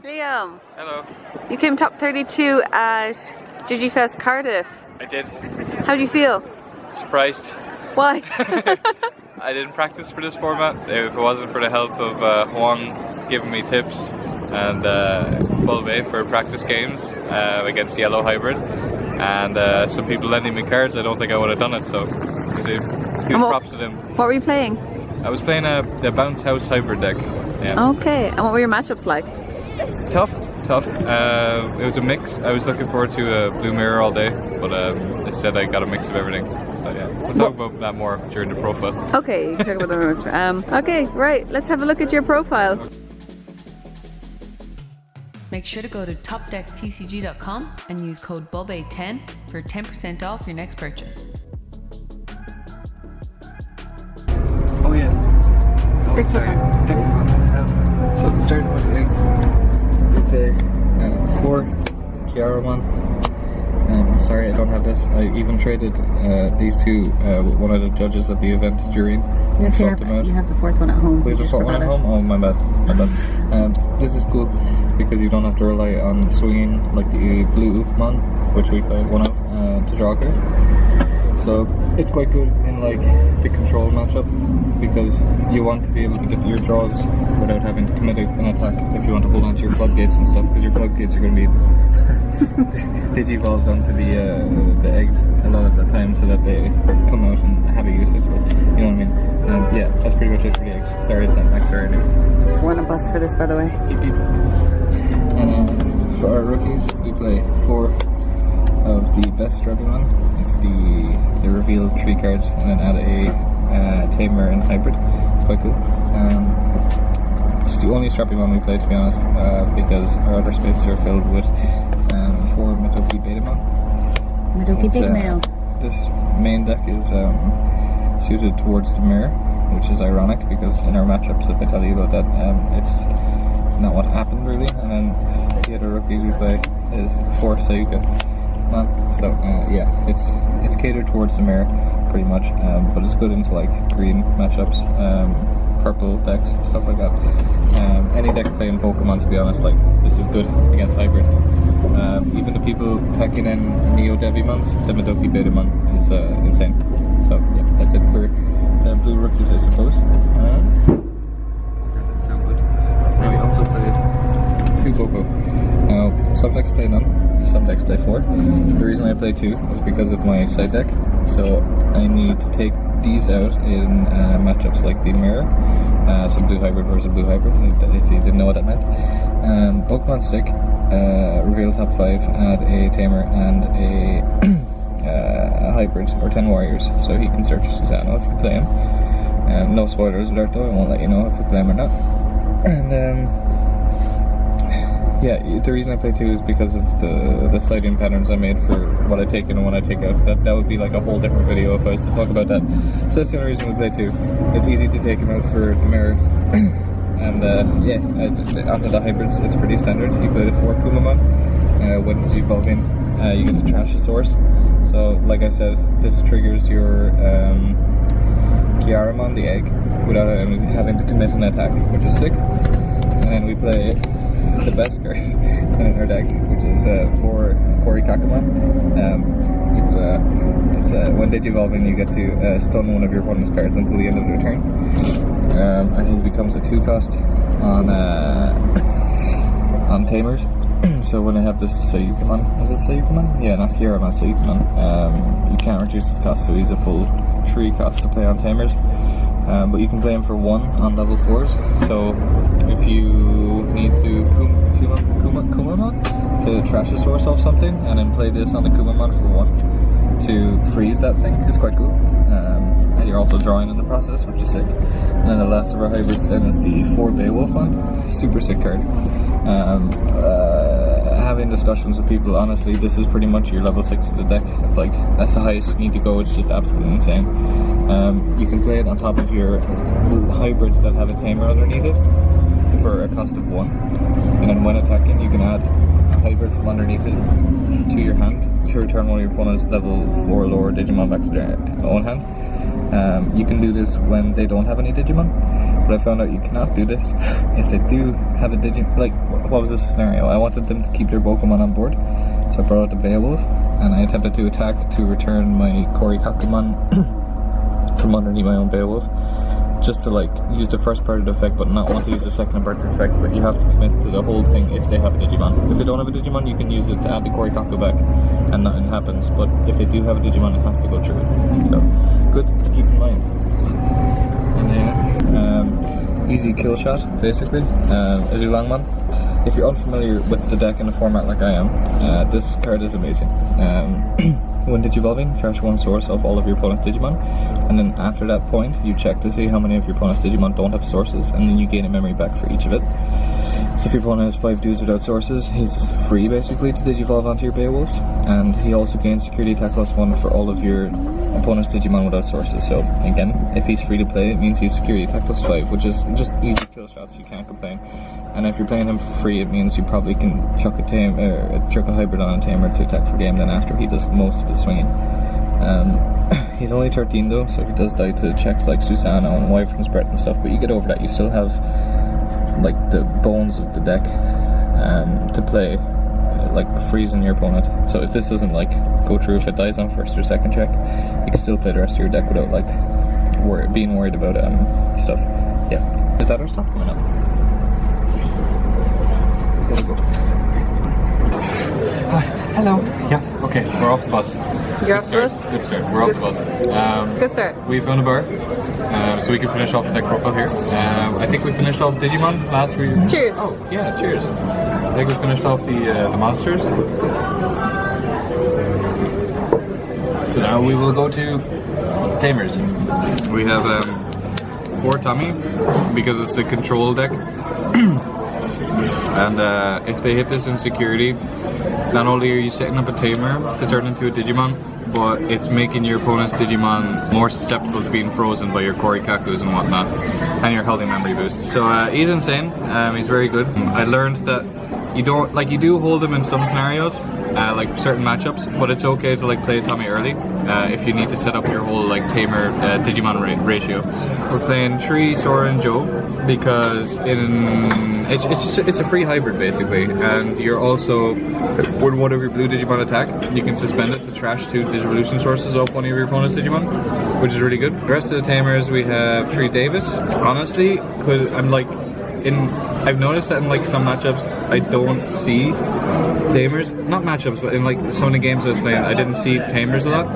Liam. Hello. You came top 32 at Digifest Cardiff. I did. How do you feel? Surprised. Why? I didn't practice for this format. If it wasn't for the help of Juan giving me tips and Bulbe for practice games against Yellow Hybrid, and some people lending me cards, I don't think I would have done it. So, huge props to them. What were you playing? I was playing the Bounce House Hybrid deck. Yeah. Okay, and what were your matchups like? Tough. It was a mix. I was looking forward to a blue mirror all day, but instead I got a mix of everything. So yeah, we'll talk about that more during the profile. Okay, you can talk about that. Okay, right. Let's have a look at your profile. Make sure to go to topdecktcg.com and use code BULBE10 for 10% off your next purchase. Oh yeah. Oh, sorry. So starting with the eggs. With the 4 Kiaramon. Sorry, I don't have this. I even traded these two with one of the judges at the event during. You have the fourth one at home. We have the fourth one at home? Oh, my bad. This is cool because you don't have to rely on swinging like the blue mon, which we played one of, to draw a card. So it's quite good in like the control matchup because you want to be able to get your draws without having to commit an attack if you want to hold on to your floodgates and stuff, because your floodgates are going to be digivolved onto the eggs a lot of the time so that they come out and have a use, I suppose. You know what I mean? Yeah, that's pretty much it for the eggs. Sorry, it's not max already. We're on a bus for this, by the way. Beep beep. And for our rookies, we play 4 of the best Digimon. It's the reveal 3 cards, and then add a Tamer and Hybrid. It's quite cool. It's the only Strappymon we play, to be honest, because our other spaces are filled with 4 Medoki Betamon. Medoki Betamon. This main deck is suited towards the mirror, which is ironic because in our matchups, if I tell you about that, it's not what happened really. And then the other rookies we play is 4 Sayuka. So yeah, it's catered towards the mirror pretty much, but it's good into like green matchups, purple decks, stuff like that. Any deck playing Pokemon, to be honest, like this is good against hybrid. Even the people packing in Neo Devimons, the Medoki Betamon is insane. So yeah, that's it for the blue rookies, I suppose. That didn't sound good. Maybe also play 2 Boko. Now, some decks play none, some decks play 4. The reason I play 2 is because of my side deck. So I need to take these out in matchups like the mirror. So blue hybrid versus blue hybrid, if you didn't know what that meant. Pokemon Sick, reveal top 5, add a Tamer and a hybrid, or 10 warriors, so he can search Susano if you play him. No spoilers alert though, I won't let you know if you play him or not. And yeah, the reason I play 2 is because of the sliding patterns I made for what I take in and what I take out. That would be like a whole different video if I was to talk about that. So that's the only reason we play 2. It's easy to take him out for the mirror. And yeah, onto the hybrids, it's pretty standard. You play the 4 Kumamon. When you evolve in, you get to trash the source. So like I said, this triggers your Kiaramon, the egg, without having to commit an attack, which is sick. And then we play the best card in our deck, which is 4 Kori Kakamon. It's when Digivolving, you get to stun one of your opponent's cards until the end of their turn, and he becomes a 2 cost on Tamers. So when I have this Sayukamon, is it Sayukamon? Yeah, not Kiaramon, Sayukamon. You can't reduce his cost, so he's a full 3 cost to play on Tamers. But you can play him for 1 on level 4s. So if you need to Kumamon to trash a source off something, and then play this on the Kumamon for 1 to freeze that thing, it's quite cool. And you're also drawing in the process, which is sick. And then the last of our hybrids then is the 4 Beowulf one. Super sick card. Having discussions with people, honestly, this is pretty much your level 6 of the deck. It's like, that's the highest you need to go. It's just absolutely insane. You can play it on top of your hybrids that have a Tamer underneath it for a cost of 1. And then when attacking, you can add a hybrid from underneath it to your hand to return one of your opponent's level 4 lower Digimon back to their own hand. You can do this when they don't have any Digimon, but I found out you cannot do this if they do have a Digimon. Like, what was this scenario? I wanted them to keep their Pokemon on board, so I brought out the Beowulf, and I attempted to attack to return my Korikakumon from underneath my own Beowulf, just to like use the first part of the effect but not want to use the second part of the effect. But you have to commit to the whole thing if they have a Digimon. If they don't have a Digimon, you can use it to add the Korikaku back and nothing happens, but if they do have a Digimon, it has to go through it. So good to keep in mind. And yeah, easy kill shot basically. Azulangmon. If you're unfamiliar with the deck in a format like I am, this card is amazing. When Digivolving, trash one source of all of your opponent's Digimon, and then after that point, you check to see how many of your opponent's Digimon don't have sources, and then you gain a memory back for each of it. So if your opponent has 5 dudes without sources, he's free basically to Digivolve onto your Beowulfs, and he also gains security attack +1 for all of your opponent's Digimon without sources. So again, if he's free to play, it means he's security attack +5, which is just easy kill shots, you can't complain. And if you're playing him for free, it means you probably can chuck a hybrid on a Tamer to attack for game then after he does most of the swinging. He's only 13 though, so he does die to checks like Susano and Wyvern's Breath and stuff, but you get over that, you still have like the bones of the deck to play, like freezing your opponent. So if this doesn't like go through, if it dies on first or second check, you can still play the rest of your deck without like being worried about stuff. Yeah. Is that our stop coming up? There we go. Hello. Yeah, okay, we're off the bus. You're off the bus? Good start. We're off the bus. Good start. We found a bar, so we can finish off the deck profile here. I think we finished off Digimon last week. Cheers. Oh, yeah, cheers. I think we finished off the monsters. So now we will go to Tamers. We have 4 Tommy, because it's the control deck. And if they hit this in security, not only are you setting up a Tamer to turn into a Digimon, but it's making your opponent's Digimon more susceptible to being frozen by your Korikakus and whatnot, and your healthy memory boost. So he's insane. He's very good. I learned that you do hold him in some scenarios, like certain matchups, but it's okay to like play Tommy early if you need to set up your whole like Tamer Digimon ratio. We're playing Tree, Sora, and Joe because it's a free hybrid basically, and you're also, when one of your blue Digimon attack, you can suspend it to trash 2 Digivolution sources off one of your opponent's Digimon, which is really good. The rest of the Tamers we have Tree Davis. Honestly, I've noticed that in like some matchups I don't see Tamers, not matchups, but in like some of the games I was playing, I didn't see Tamers a lot.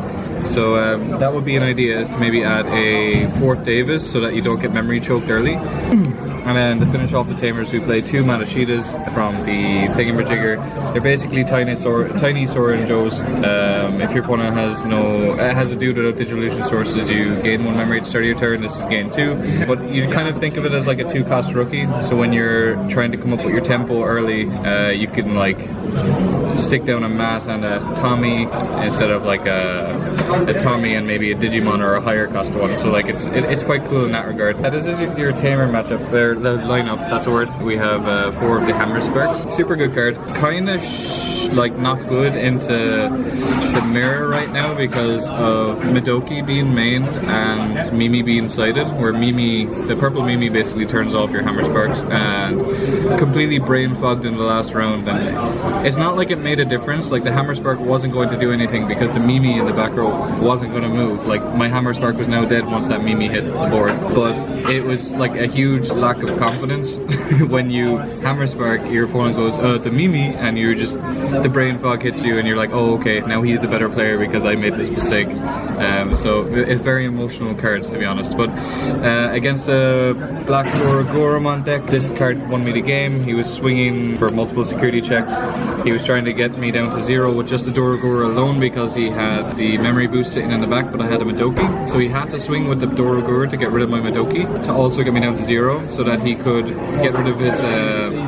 So that would be an idea, is to maybe add a 4th Davis so that you don't get memory choked early. And then to finish off the Tamers, we play 2 Matachitas from the Thingamajigger. They're basically tiny Sora and Joes. If your opponent has a dude without Digivolution sources, you gain 1 memory at the start of your turn. This is gain 2. But you kind of think of it as like a 2-cost rookie. So when you're trying to come up with your tempo early, you can like stick down a Mat and a Tommy instead of like a Tommy and maybe a Digimon or a higher cost one. So like it's quite cool in that regard. This is your Tamer matchup. The lineup, that's a word. We have 4 of the Hammer Sparks. Super good card. Kinda like not good into the mirror right now because of Midoki being mained and Mimi being sighted, where the purple Mimi basically turns off your Hammer Sparks and completely brain fogged in the last round. And it's not like it made a difference, like the Hammer Spark wasn't going to do anything because the Mimi in the back row wasn't going to move. Like my Hammer Spark was now dead once that Mimi hit the board, but it was like a huge lack of confidence when you Hammer Spark, your opponent goes, the Mimi, and you just, the brain fog hits you and you're like, oh okay, now he's the better player because I made this mistake. So it's very emotional cards, to be honest. But against a Black Goromon deck, this card won me the game. He was swinging for multiple security checks. He was trying to get me down to 0 with just the Dorogoro alone because he had the memory boost sitting in the back, but I had a Midoki. So he had to swing with the Dorogoro to get rid of my Midoki, to also get me down to 0 so that he could get rid of his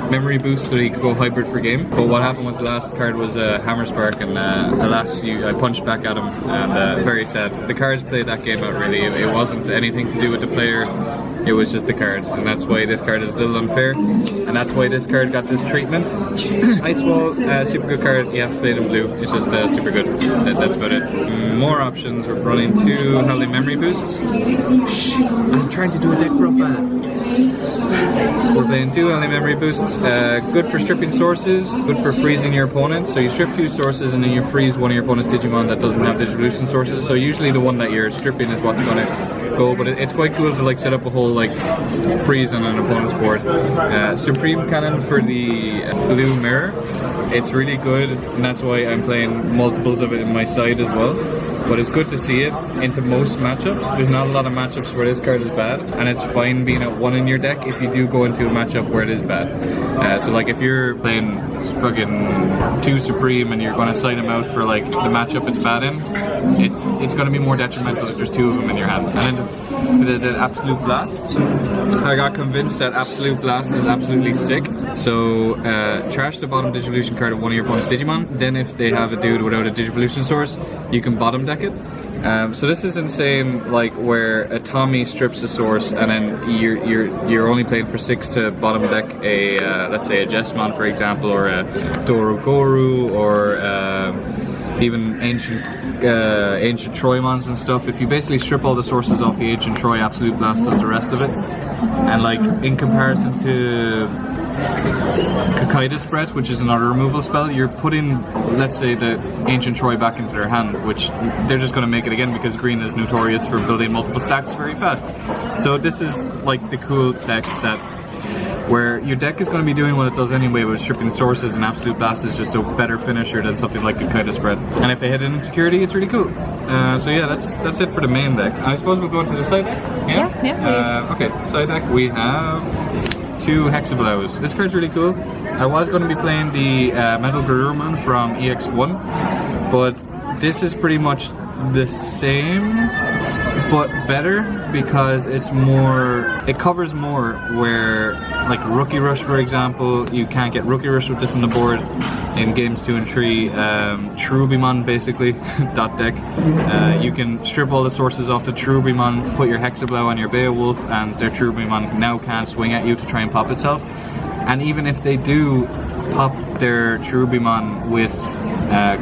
memory boost so he could go hybrid for game. But what happened was the last card was Hammer Spark, and alas, I punched back at him, and very sad. The cards played that game out really. It wasn't anything to do with the player. It was just the cards, and that's why this card is a little unfair. and that's why this card got this treatment. Ice Wall, super good card. You have to play it in blue. It's just super good. That's about it. More options. We're running 2 Holiday Memory Boosts. Shh, I'm trying to do a deck profile. We're playing 2 Holiday Memory Boosts. Good for stripping sources, good for freezing your opponent. So you strip 2 sources and then you freeze one of your opponent's Digimon that doesn't have Digivolution sources. So usually the one that you're stripping is what's going to go, but it's quite cool to like set up a whole like freeze on an opponent's board. Supreme Cannon for the blue mirror. It's really good, and that's why I'm playing multiples of it in my side as well. But it's good to see it into most matchups. There's not a lot of matchups where this card is bad, and it's fine being at 1 in your deck if you do go into a matchup where it is bad. So like if you're playing fucking 2 Supreme and you're going to side them out for like the matchup it's bad in, it's going to be more detrimental if there's 2 of them in your hand. And then the Absolute Blast, I got convinced that Absolute Blast is absolutely sick. So trash the bottom Digivolution card of one of your opponent's Digimon. Then if they have a dude without a Digivolution source, you can bottom deck it. So this is insane, like where a Tommy strips a source and then you're only playing for 6 to bottom deck a let's say a Jesmon for example, or a Dorogoru, or even ancient Troymons and stuff. If you basically strip all the sources off the ancient Troy, Absolute Blast does the rest of it. And like in comparison to Kakaida's Spread, which is another removal spell, you're putting, let's say, the Ancient Troy back into their hand, which they're just going to make it again because green is notorious for building multiple stacks very fast. So this is like the cool deck that where your deck is going to be doing what it does anyway with stripping sources, and Absolute Blast is just a better finisher than something like Kakaida's Spread. And if they hit an insecurity, it's really cool. So yeah, that's it for the main deck. I suppose we'll go into the side deck. Yeah. Okay, side deck we have 2 Hexablows. This card's really cool. I was going to be playing the Metal Garurumon from EX1, but this is pretty much the same, but better because it's more, it covers more where, like Rookie Rush for example, you can't get Rookie Rush with this on the board in games 2 and 3. Cherubimon basically, dot deck. You can strip all the sources off the Cherubimon, put your Hexablow on your Beowulf, and their Cherubimon now can't swing at you to try and pop itself. And even if they do pop their Cherubimon with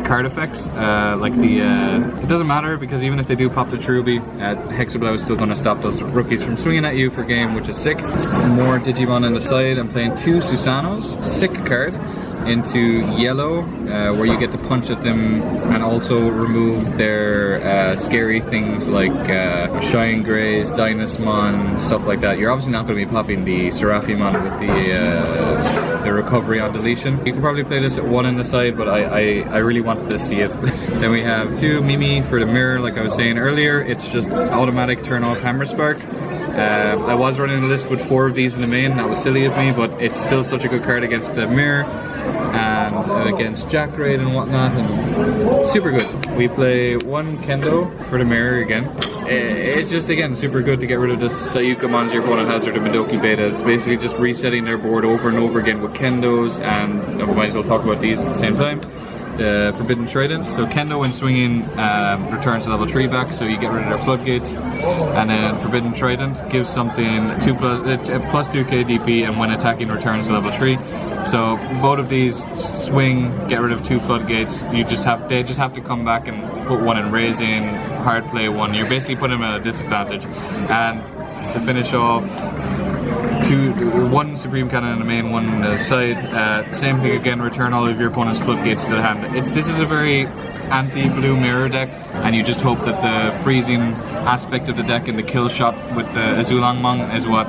card effects, like the it doesn't matter because even if they do pop the Cherubi, Hexablow is still going to stop those rookies from swinging at you for game, which is sick. More Digimon on the side. I'm playing 2 Susanos, sick card, into yellow, where you get to punch at them and also remove their scary things like Shine Greys, Dynasmon, stuff like that. You're obviously not going to be popping the Seraphimon with the recovery on deletion. You can probably play this at 1 in the side, but I really wanted to see it. Then we have 2 Mimi for the mirror, like I was saying earlier. It's just automatic turn off Hammer Spark. I was running a list with 4 of these in the main. That was silly of me, but it's still such a good card against the mirror and against Jackraid and whatnot, and super good. We play 1 Kendo for the mirror again. It's just, again, super good to get rid of the Sayukamons your opponent has or the Midoki Betas. Basically just resetting their board over and over again with Kendos, and we might as well talk about these at the same time. The Forbidden Tridents. So Kendo when swinging returns to level 3 back, so you get rid of their floodgates. And then Forbidden Trident gives something plus 2k DP, and when attacking returns to level 3. So both of these swing, get rid of 2 floodgates. They just have to come back and put 1 in raising, hard play 1. You're basically putting them at a disadvantage. And to finish off, 1 Supreme Cannon in the main, 1 in the side. Same thing again, return all of your opponent's floodgates to the hand. This is a very anti-blue mirror deck, and you just hope that the freezing aspect of the deck and the kill shot with the Azulangmon is what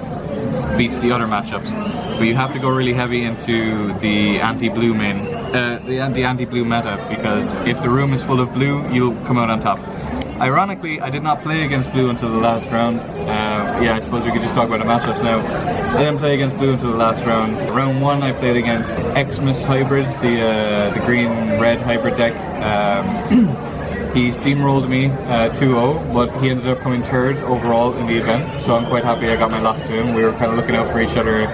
beats the other matchups. But you have to go really heavy into the anti-blue main, the anti-blue meta, because if the room is full of blue, you'll come out on top. Ironically, I did not play against blue until the last round. Yeah, I suppose we could just talk about the matchups now. I didn't play against blue until the last round. Round 1 I played against Xmas Hybrid, the green-red hybrid deck. He steamrolled me 2-0, but he ended up coming third overall in the event, so I'm quite happy I got my loss to him. We were kind of looking out for each other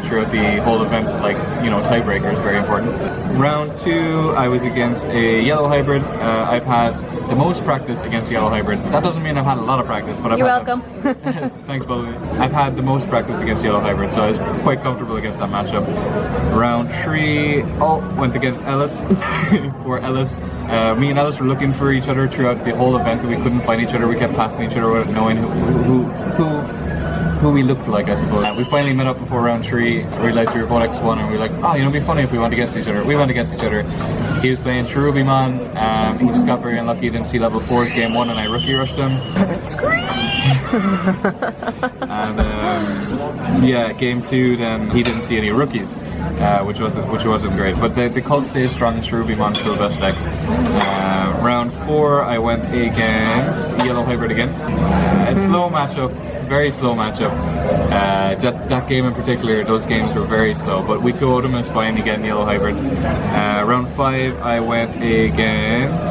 throughout the whole event, like, you know, tiebreakers, very important. Round 2, I was against a yellow hybrid. I've had the most practice against yellow hybrid. That doesn't mean I've had a lot of practice, but You're welcome. Thanks, Bobby. I've had the most practice against yellow hybrid, so I was quite comfortable against that matchup. Round 3, went against Ellis. Poor Ellis. Me and Ellis were looking for each other throughout the whole event, and we couldn't find each other. We kept passing each other without knowing who we looked like, I suppose. We finally met up before round 3, realised we were both X1, and we were like, oh, you know, it'd be funny if we went against each other. We went against each other. He was playing Digimon. He just got very unlucky, didn't see level 4's game 1, and I rookie rushed him. And yeah, game 2, then he didn't see any rookies, which wasn't great. But the cult stays strong, and Digimon still best deck. Round 4, I went against yellow hybrid again. A slow matchup. Very slow matchup. Just that game in particular, those games were very slow, but we 2-0'd him. It's fine again, yellow hybrid. Round 5, I went against.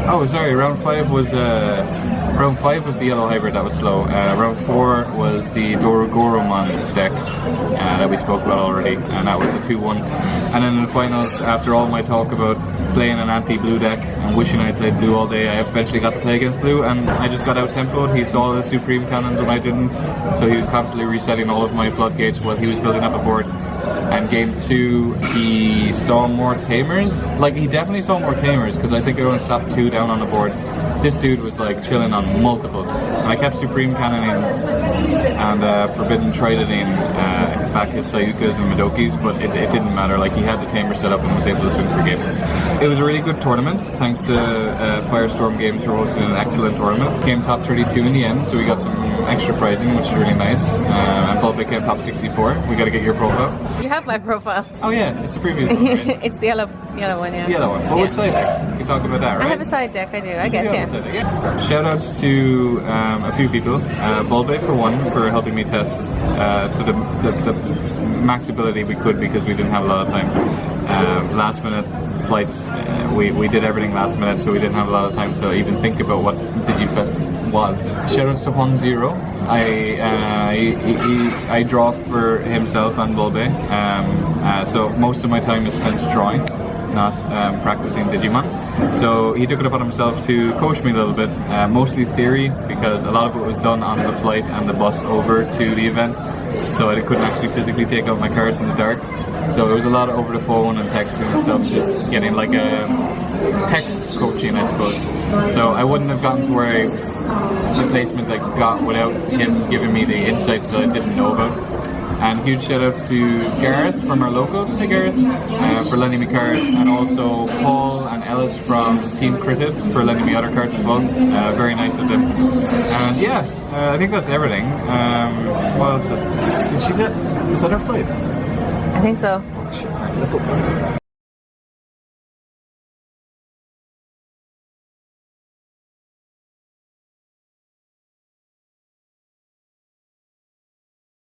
Oh, sorry. Round 5 was the yellow hybrid that was slow. Round 4 was the Dorogoromon deck that we spoke about already, and that was a 2-1. And then in the finals, after all my talk about playing an anti-blue deck and wishing I played blue all day, I eventually got to play against blue, and I just got out-tempoed. He saw the Supreme Cannons when I didn't, so he was constantly resetting all of my floodgates while he was building up a board. And game 2, he saw more Tamers. Like, he definitely saw more Tamers, because I think I only slapped 2 down on the board. This dude was like chilling on multiple. And I kept Supreme Cannoning and Forbidden Trident back his Sayukas and Midokis, but it didn't matter. Like, he had the Tamer set up and was able to swing for game. It was a really good tournament, thanks to Firestorm Games for hosting an excellent tournament. Came top 32 in the end, so we got some extra prizing, which is really nice. And Bob came top 64. We got to get your profile. You have my profile. Oh yeah, it's the previous one, right? It's the yellow one, yeah. The yellow one. Well, which side deck? We can talk about that, right? I have a side deck, I do, I guess, yeah. Shout outs to a few people. Bulbe for one, for helping me test to the max ability we could, because we didn't have a lot of time. Last minute flights, we did everything last minute, so we didn't have a lot of time to even think about what Digifest was. Shout outs to Juan Zero. I draw for himself and Bulbe, so most of my time is spent drawing, not practicing Digimon. So he took it upon himself to coach me a little bit, mostly theory, because a lot of it was done on the flight and the bus over to the event, so I couldn't actually physically take out my cards in the dark. So it was a lot over the phone and texting and stuff, just getting like a text coaching, I suppose. So I wouldn't have gotten to where the placement I got without him giving me the insights that I didn't know about. And huge shout outs to Garreth from our locals, hey Garreth, for lending me cards, and also Paul and Ellis from Team Critic for lending me other cards as well. Very nice of them. And yeah, I think that's everything. What else? Was that our flight? I think so. Let's go.